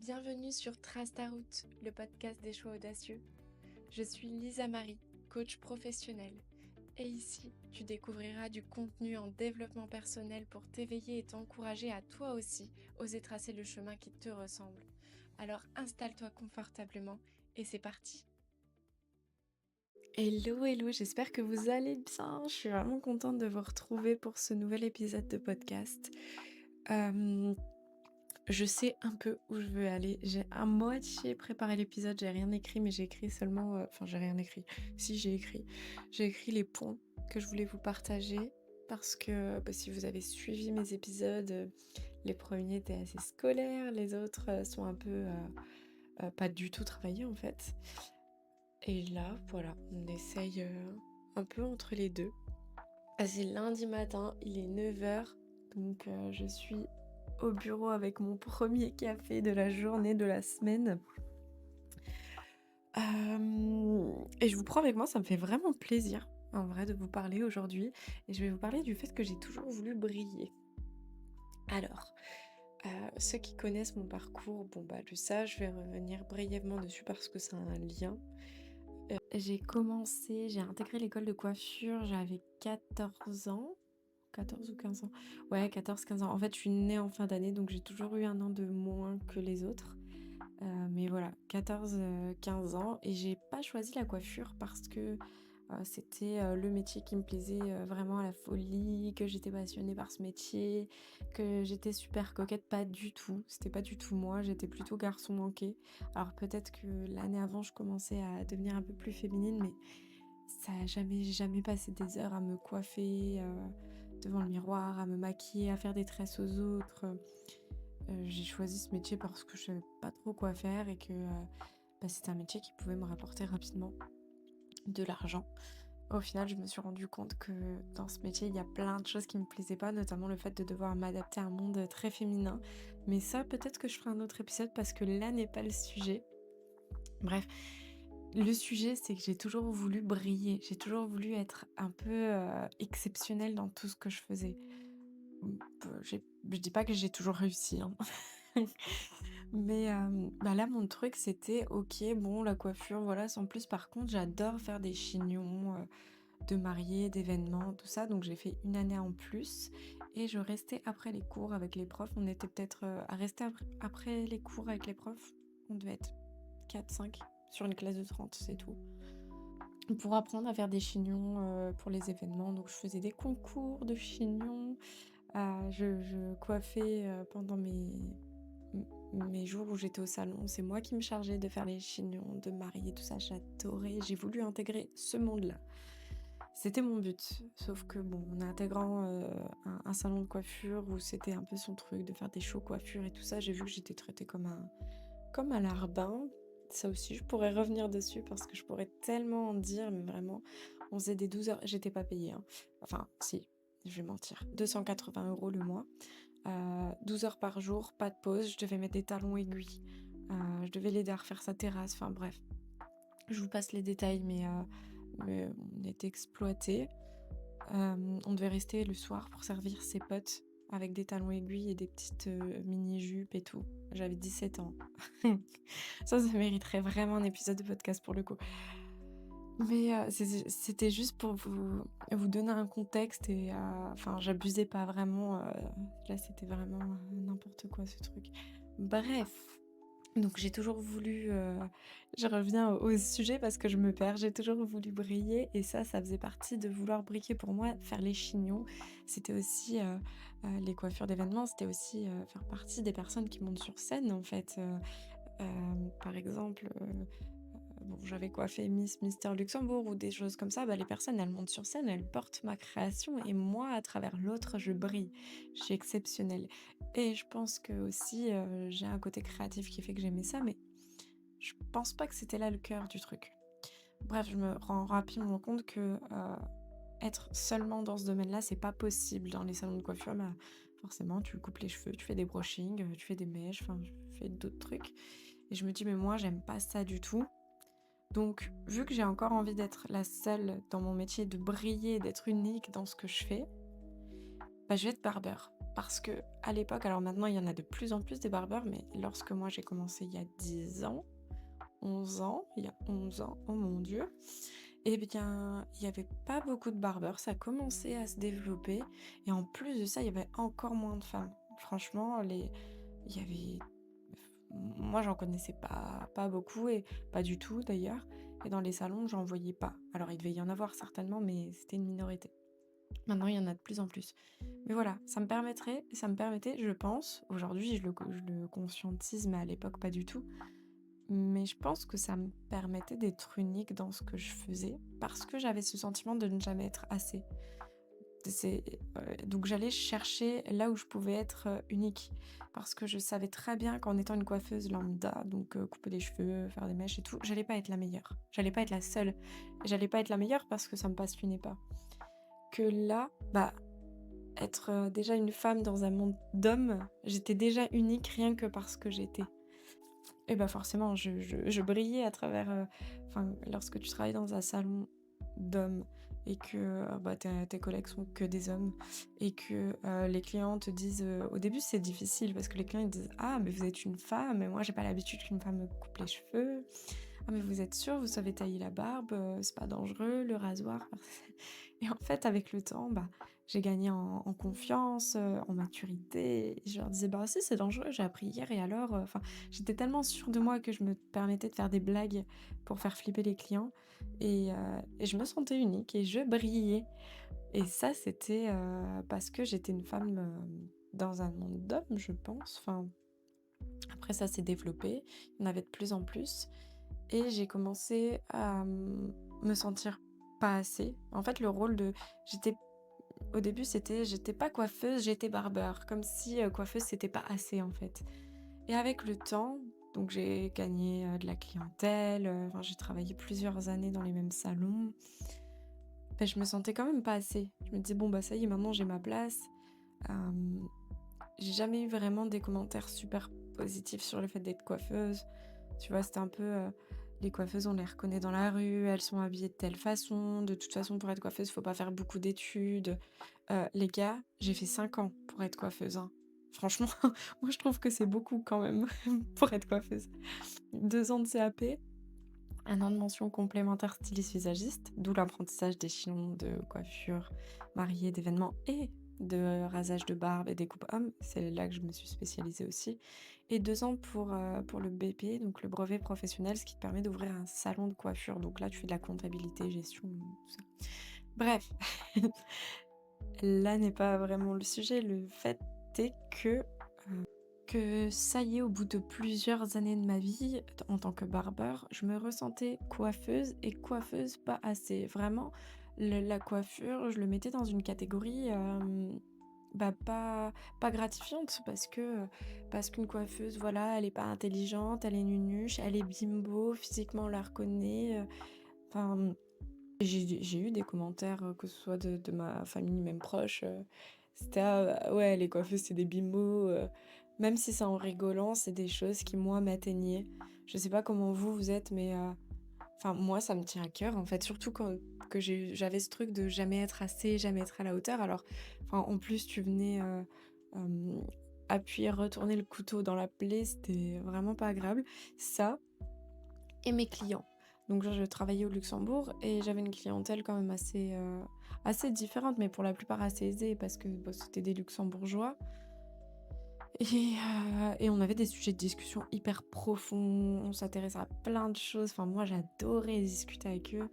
Bienvenue sur Trace ta route, le podcast des choix audacieux. Je suis Lisa Marie, coach professionnelle. Et ici, tu découvriras du contenu en développement personnel pour t'éveiller et t'encourager à toi aussi oser tracer le chemin qui te ressemble. Alors installe-toi confortablement et c'est parti. Hello, j'espère que vous allez bien. Je suis vraiment contente de vous retrouver pour ce nouvel épisode de podcast. Je sais un peu où je veux aller. J'ai à moitié préparé l'épisode, j'ai rien écrit, mais j'ai écrit seulement... Enfin, j'ai rien écrit. Si, j'ai écrit. J'ai écrit les points que je voulais vous partager parce que si vous avez suivi mes épisodes, les premiers étaient assez scolaires, les autres sont un peu pas du tout travaillés en fait. Et là, voilà, on essaye un peu entre les deux. C'est lundi matin, il est 9h, donc je suis au bureau avec mon premier café de la journée, de la semaine. Et je vous prends avec moi, ça me fait vraiment plaisir, en vrai, de vous parler aujourd'hui. Et je vais vous parler du fait que j'ai toujours voulu briller. Alors, ceux qui connaissent mon parcours, le savent, je vais revenir brièvement dessus parce que c'est un lien. J'ai intégré l'école de coiffure, j'avais 14 ans. 14 ou 15 ans. Ouais, 14-15 ans. En fait, je suis née en fin d'année, donc j'ai toujours eu un an de moins que les autres. Mais voilà, 14-15 ans. Et j'ai pas choisi la coiffure parce que c'était le métier qui me plaisait vraiment à la folie, que j'étais passionnée par ce métier, que j'étais super coquette. Pas du tout. C'était pas du tout moi. J'étais plutôt garçon manqué. Alors peut-être que l'année avant, je commençais à devenir un peu plus féminine, mais ça a jamais passé des heures à me coiffer devant le miroir, à me maquiller, à faire des tresses aux autres. J'ai choisi ce métier parce que je savais pas trop quoi faire et que c'était un métier qui pouvait me rapporter rapidement de l'argent. Au final, je me suis rendu compte que dans ce métier, il y a plein de choses qui me plaisaient pas, notamment le fait de devoir m'adapter à un monde très féminin. Mais ça, peut-être que je ferai un autre épisode parce que là n'est pas le sujet. Bref, le sujet, c'est que j'ai toujours voulu briller. J'ai toujours voulu être un peu exceptionnelle dans tout ce que je faisais. Je dis pas que j'ai toujours réussi, hein. Mais là, mon truc, c'était OK, bon, la coiffure, voilà, sans plus. Par contre, j'adore faire des chignons de mariés, d'événements, tout ça. Donc, j'ai fait une année en plus et je restais après les cours avec les profs. On était peut-être à rester après les cours avec les profs. On devait être 4-5 sur une classe de 30, c'est tout. Pour apprendre à faire des chignons pour les événements. Donc, je faisais des concours de chignons. Je coiffais pendant mes jours où j'étais au salon. C'est moi qui me chargeais de faire les chignons, de marier, tout ça. J'adorais. J'ai voulu intégrer ce monde-là. C'était mon but. Sauf que bon, en intégrant un salon de coiffure où c'était un peu son truc de faire des shows coiffure et tout ça, j'ai vu que j'étais traitée comme un larbin. Ça aussi, je pourrais revenir dessus parce que je pourrais tellement en dire, mais vraiment, on faisait des 12 heures. J'étais pas payée, hein. Enfin, si, je vais mentir. 280 € le mois. 12 heures par jour, pas de pause. Je devais mettre des talons aiguilles. Je devais l'aider à refaire sa terrasse. Enfin bref, je vous passe les détails, mais on était exploités. On devait rester le soir pour servir ses potes avec des talons aiguilles et des petites mini-jupes et tout. J'avais 17 ans. Ça mériterait vraiment un épisode de podcast pour le coup. Mais c'était juste pour vous donner un contexte et enfin, j'abusais pas vraiment. Là, c'était vraiment n'importe quoi ce truc. Bref, donc j'ai toujours voulu. Je reviens au sujet parce que je me perds. J'ai toujours voulu briller et ça faisait partie de vouloir briller pour moi. Faire les chignons, c'était aussi les coiffures d'événements, c'était aussi faire partie des personnes qui montent sur scène en fait. Par exemple. Bon, j'avais coiffé Mister Luxembourg ou des choses comme ça, les personnes, elles montent sur scène, elles portent ma création et moi, à travers l'autre, je brille. Je suis exceptionnelle. Et je pense que aussi, j'ai un côté créatif qui fait que j'aimais ça, mais je pense pas que c'était là le cœur du truc. Bref, je me rends rapidement compte que être seulement dans ce domaine-là, c'est pas possible dans les salons de coiffure. Forcément, tu coupes les cheveux, tu fais des brushings, tu fais des mèches, enfin, tu fais d'autres trucs. Et je me dis, mais moi, j'aime pas ça du tout. Donc, vu que j'ai encore envie d'être la seule dans mon métier, de briller, d'être unique dans ce que je fais, je vais être barbeur. parce que à l'époque, alors maintenant il y en a de plus en plus des barbeurs, mais lorsque moi j'ai commencé il y a 10 ans, 11 ans, il y a 11 ans, oh mon Dieu, eh bien, il y avait pas beaucoup de barbeurs, ça commençait à se développer et en plus de ça, il y avait encore moins de femmes. Franchement, il y avait moi j'en connaissais pas beaucoup et pas du tout d'ailleurs et dans les salons, j'en voyais pas. Alors il devait y en avoir certainement, mais c'était une minorité. Maintenant, il y en a de plus en plus. Mais voilà, ça me permettait, je pense, aujourd'hui je le conscientise, mais à l'époque pas du tout, mais je pense que ça me permettait d'être unique dans ce que je faisais, parce que j'avais ce sentiment de ne jamais être assez. C'est, donc j'allais chercher là où je pouvais être, unique. Parce que je savais très bien qu'en étant une coiffeuse lambda, donc couper les cheveux, faire des mèches et tout, j'allais pas être la meilleure. J'allais pas être la seule. J'allais pas être la meilleure parce que ça me passionnait pas. Que là, bah, être, déjà une femme dans un monde d'hommes, j'étais déjà unique rien que parce que j'étais. Et bah, forcément, je brillais à travers, enfin, lorsque tu travailles dans un salon d'hommes et que, bah, tes collègues sont que des hommes et que, les clients te disent, au début, c'est difficile parce que les clients, ils disent: «Ah, mais vous êtes une femme et moi, j'ai pas l'habitude qu'une femme me coupe les cheveux. Ah, mais vous êtes sûre, vous savez tailler la barbe, c'est pas dangereux, le rasoir?» Et en fait, avec le temps, bah, j'ai gagné en confiance, en maturité et je leur disais: «Bah, si, c'est dangereux, j'ai appris hier et alors?» Enfin, j'étais tellement sûre de moi que je me permettais de faire des blagues pour faire flipper les clients et je me sentais unique et je brillais et ça, c'était, parce que j'étais une femme, dans un monde d'hommes, je pense. Enfin, après ça s'est développé, il y en avait de plus en plus et j'ai commencé à, me sentir pas assez. En fait, le rôle de j'étais au début, j'étais pas coiffeuse, j'étais barbeur, comme si, coiffeuse, c'était pas assez, en fait. Et avec le temps, donc j'ai gagné, de la clientèle, enfin, j'ai travaillé plusieurs années dans les mêmes salons. Beh, je me sentais quand même pas assez. Je me disais: «Bon, bah, ça y est, maintenant j'ai ma place». Hem, j'ai jamais eu vraiment des commentaires super positifs sur le fait d'être coiffeuse. Tu vois? C'était un peu, les coiffeuses, on les reconnaît dans la rue, elles sont habillées de telle façon. De toute façon, pour être coiffeuse, faut pas faire beaucoup d'études. Les gars, j'ai fait 5 ans pour être coiffeuse, hein. Franchement, moi je trouve que c'est beaucoup quand même pour être coiffeuse. 2 ans de CAP, 1 an de mention complémentaire styliste visagiste, d'où l'apprentissage des chaînons de coiffure, mariée, d'événements et de rasage de barbe et découpe homme. C'est là que je me suis spécialisée aussi et 2 ans pour le BP, donc le brevet professionnel, ce qui te permet d'ouvrir un salon de coiffure. Donc là, tu fais de la comptabilité, gestion, tout ça. Bref, là n'est pas vraiment le sujet. Le fait est que ça y est, au bout de plusieurs années de ma vie, en tant que barbeur, je me ressentais coiffeuse et coiffeuse pas assez. Vraiment, la coiffure, je le mettais dans une catégorie bah, pas gratifiante parce qu'une coiffeuse, voilà, elle est pas intelligente, elle est nunuche, elle est bimbo, physiquement on la reconnaît. Enfin, j'ai eu des commentaires, que ce soit de ma famille, même proche, c'était: «Ah ouais, les coiffeuses, c'est des bimbos», même si c'est en rigolant, c'est des choses qui, moi, m'atteignaient. Je sais pas comment vous êtes, mais enfin, moi, ça me tient à cœur, en fait, surtout quand que j'avais ce truc de jamais être assez, jamais être à la hauteur. Alors, enfin, en plus, tu venais, hem, appuyer, retourner le couteau dans la plaie, c'était vraiment pas agréable. Ça et mes clients. Donc je travaillais au Luxembourg et j'avais une clientèle quand même assez différente, mais pour la plupart assez aisée parce que, bah, c'était des Luxembourgeois et on avait des sujets de discussion hyper profonds, on s'intéressait à plein de choses. Enfin moi j'adorais discuter avec eux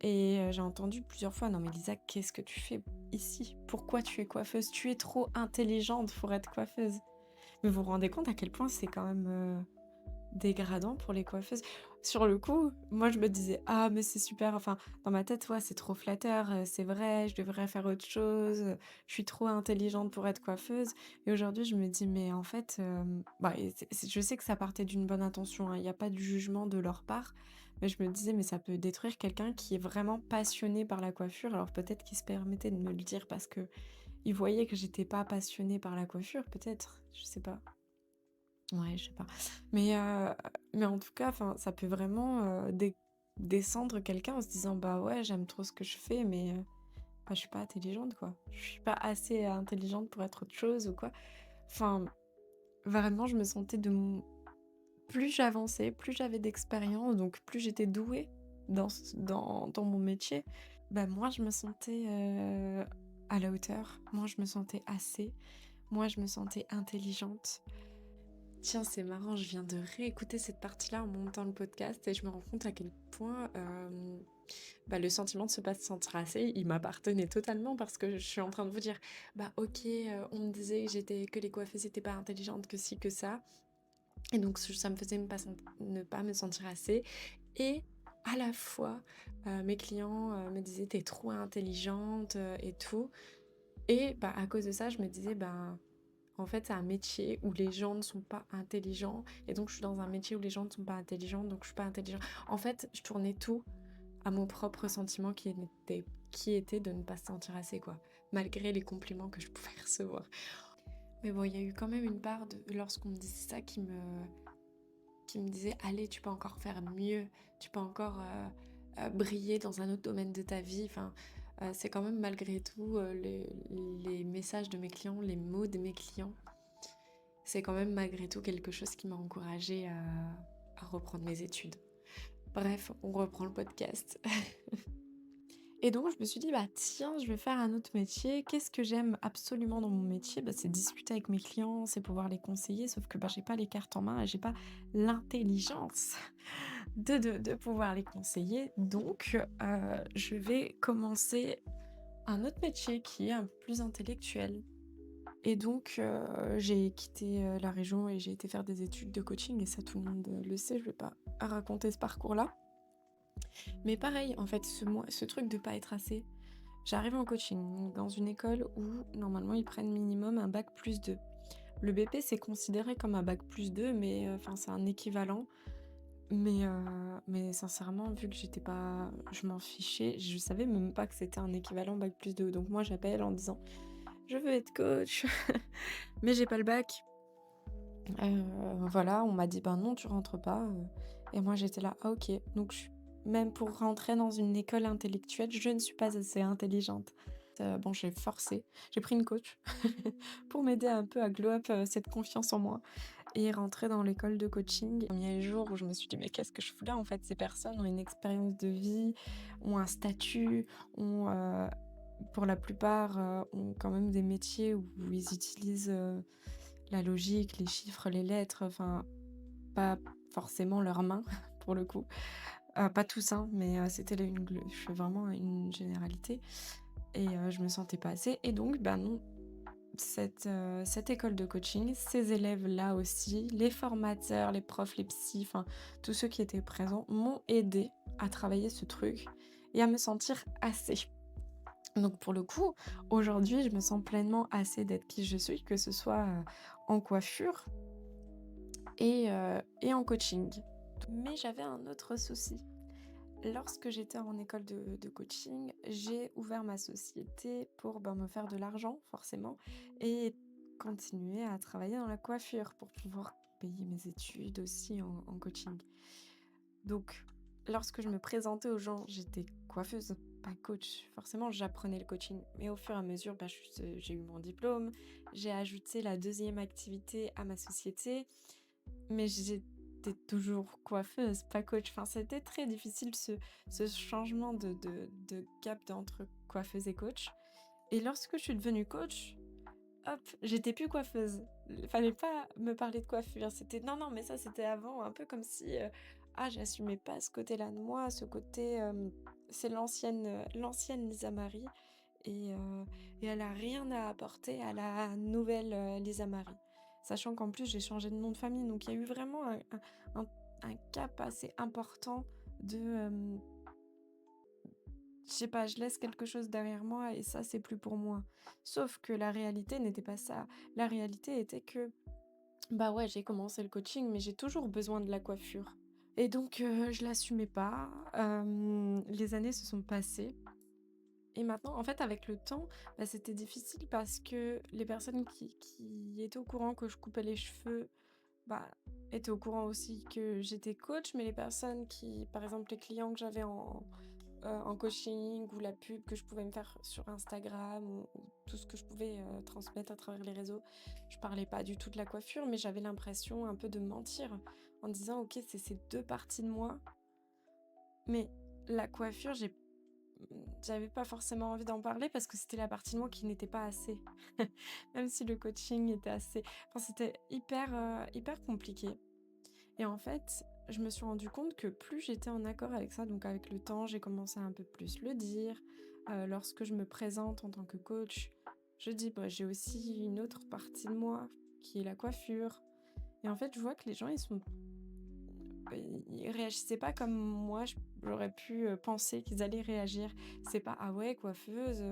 et j'ai entendu plusieurs fois: «Non mais Lisa, qu'est-ce que tu fais ici? Pourquoi tu es coiffeuse? Tu es trop intelligente pour être coiffeuse». Mais vous vous rendez compte à quel point c'est quand même, dégradant pour les coiffeuses. Sur le coup, moi je me disais: «Ah mais c'est super», enfin dans ma tête, ouais, c'est trop flatteur, c'est vrai, je devrais faire autre chose, je suis trop intelligente pour être coiffeuse et aujourd'hui je me dis: «Mais en fait, bah et c'est je sais que ça partait d'une bonne intention, hein, il y a pas de jugement de leur part, mais je me disais: «Mais ça peut détruire quelqu'un qui est vraiment passionné par la coiffure». Alors peut-être qu'ils se permettaient de me le dire parce que ils voyaient que j'étais pas passionnée par la coiffure, peut-être, je sais pas. Ouais, je sais pas. Mais, mais en tout cas, enfin, ça peut vraiment, descendre quelqu'un en se disant: «Bah, ouais, j'aime trop ce que je fais, bah, je suis pas intelligente, quoi. Je suis pas assez intelligente pour être autre chose ou quoi. Enfin, vraiment, je me sentais plus j'avançais, plus j'avais d'expérience, donc plus j'étais douée dans mon métier, bah, moins je me sentais, à la hauteur, moins je me sentais assez, moins je me sentais intelligente. Tiens, c'est marrant, je viens de réécouter cette partie-là en montant le podcast et je me rends compte à quel point, bah, le sentiment de se pas se sentir assez, il m'appartenait totalement parce que je suis en train de vous dire: «Bah, OK, on me disait que les coiffeuses étaient pas intelligentes, que ci, que ça». Et donc ça me faisait ne pas me sentir assez et à la fois, mes clients, me disaient: «Tu es trop intelligente», et tout et bah, à cause de ça, je me disais: «Ben, en fait, c'est un métier où les gens ne sont pas intelligents et donc je suis dans un métier où les gens ne sont pas intelligents, donc je suis pas intelligent». En fait, je tournais tout à mon propre sentiment qui était de ne pas se sentir assez, quoi, malgré les compliments que je pouvais recevoir. Mais bon, il y a eu quand même une part de lorsqu'on me disait ça qui me disait: «Allez, tu peux encore faire mieux, tu peux encore, briller dans un autre domaine de ta vie». Enfin, c'est quand même malgré tout, les messages de mes clients, les mots de mes clients, c'est quand même malgré tout quelque chose qui m'a encouragée à reprendre mes études. Bref, on reprend le podcast. Et donc je me suis dit: «Bah tiens, je vais faire un autre métier». Qu'est-ce que j'aime absolument dans mon métier? Bah, c'est discuter avec mes clients, c'est pouvoir les conseiller, sauf que, bah, j'ai pas les cartes en main et j'ai pas l'intelligence de pouvoir les conseiller. Donc je vais commencer un autre métier qui est un peu plus intellectuel. Et donc j'ai quitté, la région et j'ai été faire des études de coaching et ça tout le monde, le sait, je vais pas raconter ce parcours-là. Mais pareil, en fait, ce truc de pas être assez, j'arrive en coaching dans une école où normalement ils prennent minimum un bac+2. Le BP, c'est considéré comme un bac+2, mais enfin c'est un équivalent. Mais sincèrement, vu que j'étais pas je m'en fichais, je savais même pas que c'était un équivalent bac+2. Donc moi j'appelle en disant: «Je veux être coach, mais j'ai pas le bac». Voilà, on m'a dit: «Ben non, tu rentres pas», et moi j'étais là: «Ah OK». Donc même pour rentrer dans une école intellectuelle, je ne suis pas assez intelligente. Bon, j'ai forcé, j'ai pris une coach pour m'aider un peu à glow up, cette confiance en moi et rentrer dans l'école de coaching. Premier jour où je me suis dit: «Mais qu'est-ce que je fous là?» En fait, ces personnes ont une expérience de vie, ont un statut, ont, pour la plupart, ont quand même des métiers où ils utilisent, la logique, les chiffres, les lettres, enfin, pas forcément leurs mains pour le coup. Pas tous, hein, mais c'était là je fais vraiment une généralité et je me sentais pas assez et donc bah non, cette école de coaching, ces élèves-là aussi, les formateurs, les profs, les psys, enfin tous ceux qui étaient présents m'ont aidé à travailler ce truc et à me sentir assez. Donc pour le coup, aujourd'hui, je me sens pleinement assez d'être qui je suis, que ce soit, en coiffure et en coaching. Mais j'avais un autre souci. Lorsque j'étais en école de coaching, j'ai ouvert ma société pour, ben, me faire de l'argent forcément et continuer à travailler dans la coiffure pour pouvoir payer mes études aussi en coaching. Donc lorsque je me présentais aux gens, j'étais coiffeuse, pas coach. Forcément, j'apprenais le coaching, mais au fur et à mesure, bah, j'ai eu mon diplôme, j'ai ajouté la deuxième activité à ma société, mais j'étais toujours coiffeuse, pas coach. Enfin, c'était très difficile ce changement de cap entre coiffeuse et coach. Et lorsque je suis devenue coach, hop, j'étais plus coiffeuse. Fallait pas me parler de coiffure. C'était non, non, mais ça c'était avant, un peu comme si j'assumais pas ce côté-là de moi, ce côté, c'est l'ancienne Lisa Marie et elle a rien à apporter à la nouvelle Lisa Marie. Sachant qu'en plus j'ai changé de nom de famille, donc il y a eu vraiment un, un cap assez important de, je sais pas, je laisse quelque chose derrière moi et ça, c'est plus pour moi. Sauf que la réalité n'était pas ça. La réalité était que, bah ouais, j'ai commencé le coaching, mais j'ai toujours besoin de la coiffure. Et donc, je l'assumais pas. Les années se sont passées. Et maintenant, en fait, avec le temps, bah, c'était difficile parce que les personnes qui étaient au courant que je coupais les cheveux, bah, étaient au courant aussi que j'étais coach, mais les personnes qui, par exemple, les clients que j'avais en coaching ou la pub que je pouvais me faire sur Instagram ou tout ce que je pouvais, transmettre à travers les réseaux. Je parlais pas du tout de la coiffure, mais j'avais l'impression un peu de mentir en disant: «OK, c'est ces 2 parties de moi». Mais la coiffure, j'avais pas forcément envie d'en parler parce que c'était la partie de moi qui n'était pas assez. Même si le coaching était assez enfin, c'était hyper compliqué. Et en fait, je me suis rendu compte que plus j'étais en accord avec ça, donc avec le temps, j'ai commencé à un peu plus le dire. Lorsque je me présente en tant que coach, je dis: «Bah, j'ai aussi une autre partie de moi qui est la coiffure». Et en fait, je vois que les gens, ils réagissaient pas comme moi j'aurais pu, penser qu'ils allaient réagir. C'est pas: «Ah ouais, coiffeuse,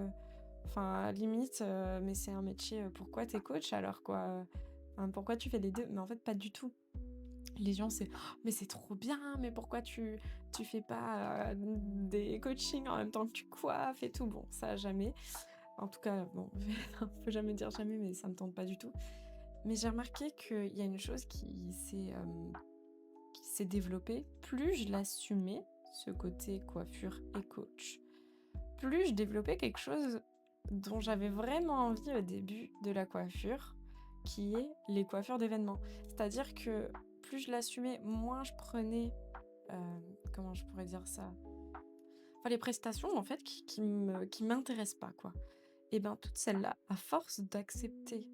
enfin limite, mais c'est un métier, pourquoi tu es coach alors quoi? Enfin pourquoi tu fais les 2?» Mais en fait pas du tout. Les gens c'est: «Oh, mais c'est trop bien, mais pourquoi tu fais pas, des coachings en même temps que tu coiffes et tout?» Bon, ça jamais. En tout cas, bon, faut jamais dire jamais, mais ça me tente pas du tout. Mais j'ai remarqué qu'il y a une chose qui s'est développée. Plus je l'assumais, ce côté coiffure et coach, plus je développais quelque chose dont j'avais vraiment envie au début de la coiffure, qui est les coiffures d'événements. C'est-à-dire que plus je l'assumais, moins je prenais, comment je pourrais dire ça? Enfin, les prestations en fait qui m'intéressent pas, quoi. Et ben, toutes celles-là, à force d'accepter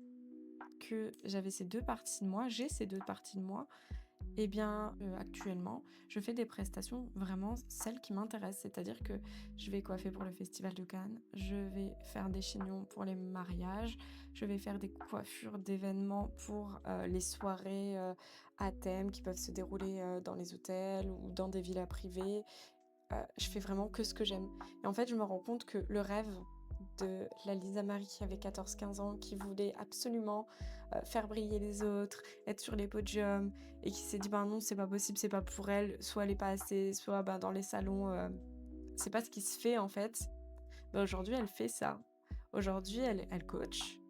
que j'avais ces 2 parties de moi, j'ai ces 2 parties de moi, eh bien, actuellement, je fais des prestations vraiment celles qui m'intéressent. C'est-à-dire que je vais coiffer pour le festival de Cannes, je vais faire des chignons pour les mariages, je vais faire des coiffures d'événements pour, les soirées, à thème qui peuvent se dérouler, dans les hôtels ou dans des villas privées. Je fais vraiment que ce que j'aime. Et en fait, je me rends compte que le rêve de la Lisa Marie qui avait 14 15 ans, qui voulait absolument, faire briller les autres, être sur les podiums et qui s'est dit: «Ben non, c'est pas possible, c'est pas pour elle, soit elle est pas assez, soit, ben, dans les salons, c'est pas ce qui se fait en fait». Bah, aujourd'hui, elle fait ça. Aujourd'hui, elle coach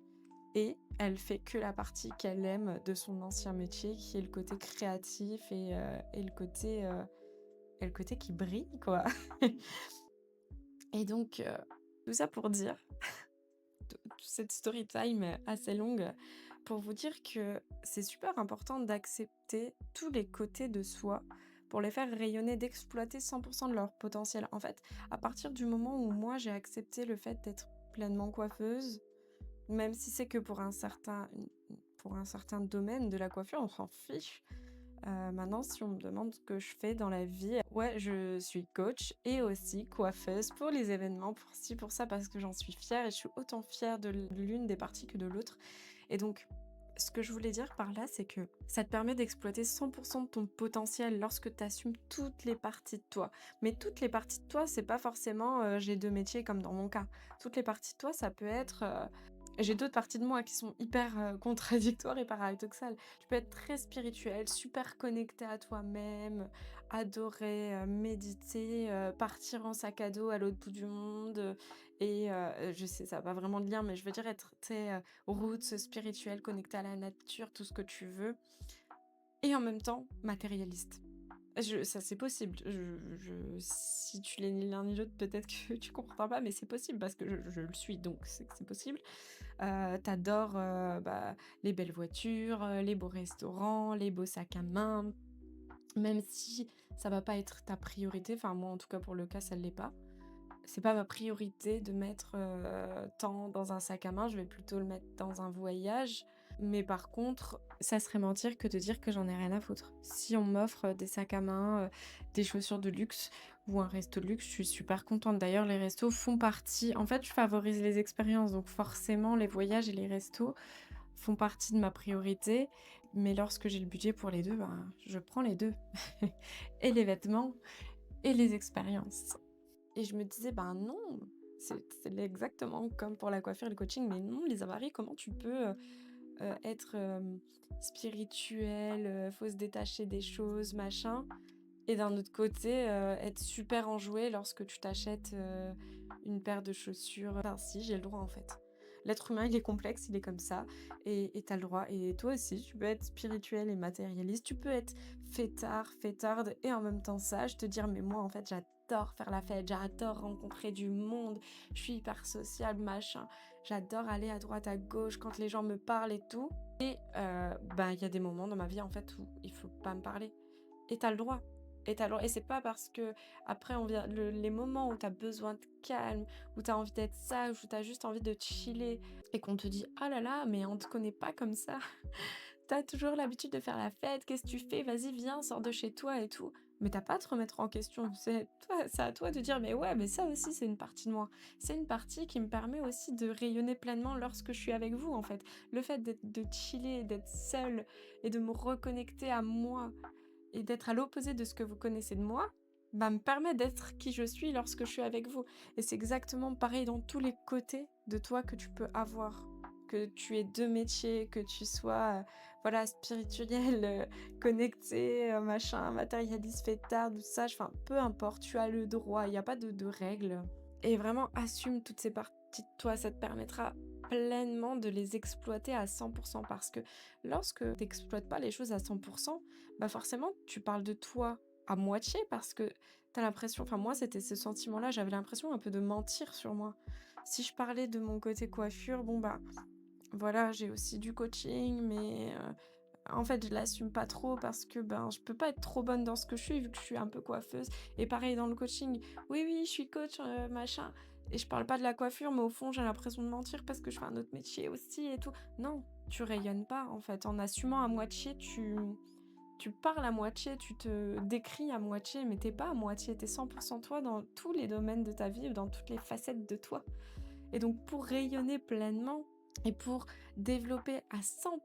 et elle fait que la partie qu'elle aime de son ancien métier qui est le côté créatif et le côté qui brille, quoi. Et donc, tout ça pour dire, toute cette story time assez longue, pour vous dire que c'est super important d'accepter tous les côtés de soi pour les faire rayonner, d'exploiter 100 de leur potentiel. En fait, à partir du moment où moi j'ai accepté le fait d'être pleinement coiffeuse, même si c'est que pour un certain domaine de la coiffure, on s'en fiche. Maintenant, si on me demande ce que je fais dans la vie, ouais, je suis coach et aussi coiffeuse pour les événements, pour ci, pour ça, parce que j'en suis fière et je suis autant fière de l'une des parties que de l'autre. Et donc, ce que je voulais dire par là, c'est que ça te permet d'exploiter 100 de ton potentiel lorsque tu assumes toutes les parties de toi. Mais toutes les parties de toi, c'est pas forcément, j'ai 2 métiers comme dans mon cas. Toutes les parties de toi, ça peut être, j'ai d'autres parties de moi qui sont hyper, contradictoires et paradoxales. Tu peux être très spirituel, super connecté à toi-même, adorer, méditer, partir en sac à dos à l'autre bout du monde, je sais ça a pas vraiment de lien, mais je veux dire être, tu sais, roots, spirituel, connecté à la nature, tout ce que tu veux et en même temps matérialiste. Ça c'est possible. Si tu l'es ni l'un ni l'autre, peut-être que tu comprendras pas, mais c'est possible parce que je le suis, donc c'est que c'est possible. Tu bah, les belles voitures, les beaux restaurants, les beaux sacs à main, même si ça va pas être ta priorité, enfin moi en tout cas pour le cas ça l'est pas. C'est pas ma priorité de mettre, tant dans un sac à main, je vais plutôt le mettre dans un voyage. Mais par contre, ça serait mentir que de dire que j'en ai rien à foutre. Si on m'offre, des sacs à main, des chaussures de luxe ou un resto de luxe, je suis super contente. D'ailleurs, les restos font partie en fait, je favorise les expériences, donc forcément les voyages et les restos font partie de ma priorité. Mais lorsque j'ai le budget pour les 2, ben, je prends les 2 et les vêtements et les expériences. Et je me disais: «Ben non, c'est exactement comme pour la coiffure et le coaching, mais non Lisa Marie, comment tu peux, être, spirituelle, faut se détacher des choses, machin et d'un autre côté, être super enjouée lorsque tu t'achètes, une paire de chaussures». Enfin si, j'ai le droit en fait. L'être humain, il est complexe, il est comme ça et tu le droit et toi aussi, tu peux être spirituel et matérialiste, tu peux être fêtard, fêtarde et en même temps sage, te dire: «Mais moi en fait j'adore faire la fête, j'adore rencontrer du monde, je suis hyper sociable, machin. J'adore aller à droite, à gauche quand les gens me parlent et tout. Et ben, il y a des moments dans ma vie, en fait, où il faut pas me parler. Et tu le droit. Et tu le droit. Et c'est pas parce que après on vient les moments où tu as besoin de calme, où tu as envie d'être sage, où tu as juste envie de chiller et qu'on te dit: «Ah là là, mais on te connaît pas comme ça. T'as toujours l'habitude de faire la fête, qu'est-ce que tu fais? Vas-y, viens, sors de chez toi et tout». Mais t'as pas à te remettre en question. C'est à toi de dire: «Mais ouais, mais ça aussi, c'est une partie de moi. C'est une partie qui me permet aussi de rayonner pleinement lorsque je suis avec vous, en fait». Le fait de chiller, d'être seule et de me reconnecter à moi et d'être à l'opposé de ce que vous connaissez de moi, bah, me permet d'être qui je suis lorsque je suis avec vous. Et c'est exactement pareil dans tous les côtés de toi que tu peux avoir. Que tu aies 2 métiers, que tu sois, voilà, spirituel, connecté, machin, matérialiste, fêtard, tout ça, enfin, peu importe, tu as le droit, il y a pas de règles. Et vraiment assume toutes ces parties de toi, ça te permettra pleinement de les exploiter à 100 parce que lorsque tu exploites pas les choses à 100, bah, forcément, tu parles de toi à moitié parce que tu as l'impression, enfin moi c'était ce sentiment-là, j'avais l'impression un peu de mentir sur moi. Si je parlais de mon côté coiffure, bon bah voilà, j'ai aussi du coaching, mais en fait je l'assume pas trop parce que ben je peux pas être trop bonne dans ce que je suis vu que je suis un peu coiffeuse. Et pareil dans le coaching, oui oui je suis coach, machin, et je parle pas de la coiffure, mais au fond j'ai l'impression de mentir parce que je fais un autre métier aussi et tout. Non, tu rayonnes pas en fait. En assumant à moitié, tu parles à moitié, tu te décris à moitié, mais t'es pas à moitié, t'es 100 toi dans tous les domaines de ta vie, dans toutes les facettes de toi. Et donc pour rayonner pleinement et pour développer à 100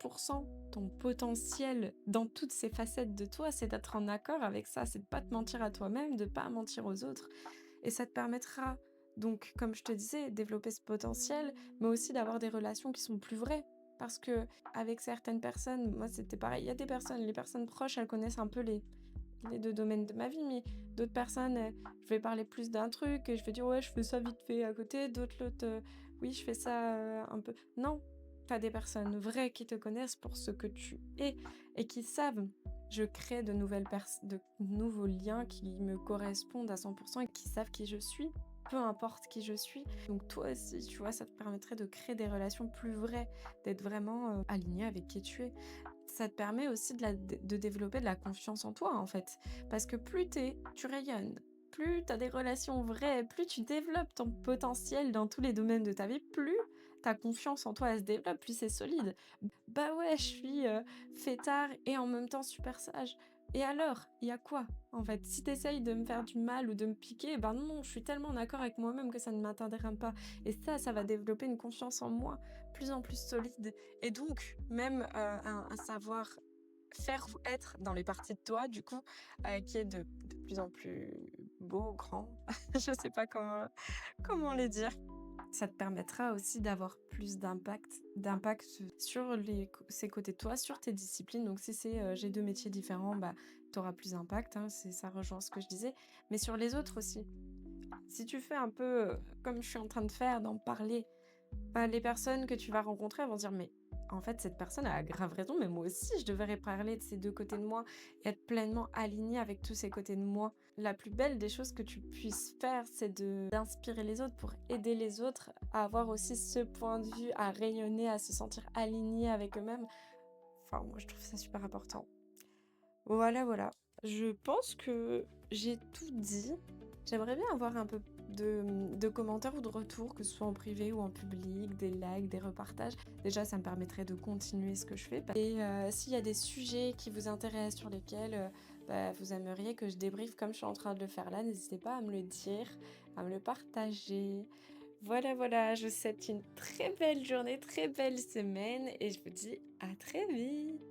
ton potentiel dans toutes ces facettes de toi, c'est d'être en accord avec ça, c'est de pas te mentir à toi-même, de pas mentir aux autres. Et ça te permettra donc, comme je te disais, développer ce potentiel, mais aussi d'avoir des relations qui sont plus vraies. Parce que avec certaines personnes, moi c'était pareil, il y a des personnes, les personnes proches, elles connaissent un peu les 2 domaines de ma vie, mais d'autres personnes, je vais parler plus d'un truc et je vais dire: «Ouais, je fais ça vite fait à côté», l'autre, «Oui, je fais ça, un peu». Non, tu as des personnes vraies qui te connaissent pour ce que tu es et qui savent. Je crée de nouveaux liens qui me correspondent à 100 et qui savent qui je suis, peu importe qui je suis. Donc toi aussi, tu vois, ça te permettrait de créer des relations plus vraies, d'être vraiment, aligné avec qui tu es. Ça te permet aussi de développer de la confiance en toi, en fait. Parce que tu rayonnes, plus tu as des relations vraies, plus tu développes ton potentiel dans tous les domaines de ta vie, plus ta confiance en toi, elle se développe, plus c'est solide. Bah ouais, je suis, fêtard et en même temps super sage. Et alors? Il y a quoi, en fait? Si tu de me faire du mal ou de me piquer, ben non, je suis tellement en accord avec moi-même que ça ne m'atteindra pas. Et ça va développer une confiance en moi plus en plus solide. Et donc, même, un savoir-faire ou être dans les parties de toi, du coup, qui est de plus en plus beau, grand. Je sais pas comment les dire. Ça te permettra aussi d'avoir plus d'impact sur ces côtés de toi, sur tes disciplines. Donc si c'est, j'ai 2 métiers différents, bah, tu auras plus d'impact, hein, ça rejoint ce que je disais. Mais sur les autres aussi. Si tu fais un peu, comme je suis en train de faire, d'en parler, bah, les personnes que tu vas rencontrer, elles vont se dire: «Mais en fait, cette personne a grave raison, mais moi aussi je devrais parler de ces 2 côtés de moi et être pleinement alignée avec tous ces côtés de moi». La plus belle des choses que tu puisses faire, c'est d'inspirer les autres pour aider les autres à avoir aussi ce point de vue, à rayonner, à se sentir alignés avec eux-mêmes. Enfin, moi, je trouve ça super important. Voilà, voilà. Je pense que j'ai tout dit. J'aimerais bien avoir un peu de commentaires ou de retours, que ce soit en privé ou en public, des likes, des repartages. Déjà, ça me permettrait de continuer ce que je fais. Et s'il y a des sujets qui vous intéressent, sur lesquels bah, vous aimeriez que je débriefe comme je suis en train de le faire là, n'hésitez pas à me le dire, à me le partager. Voilà, voilà, je vous souhaite une très belle journée, très belle semaine et je vous dis à très vite.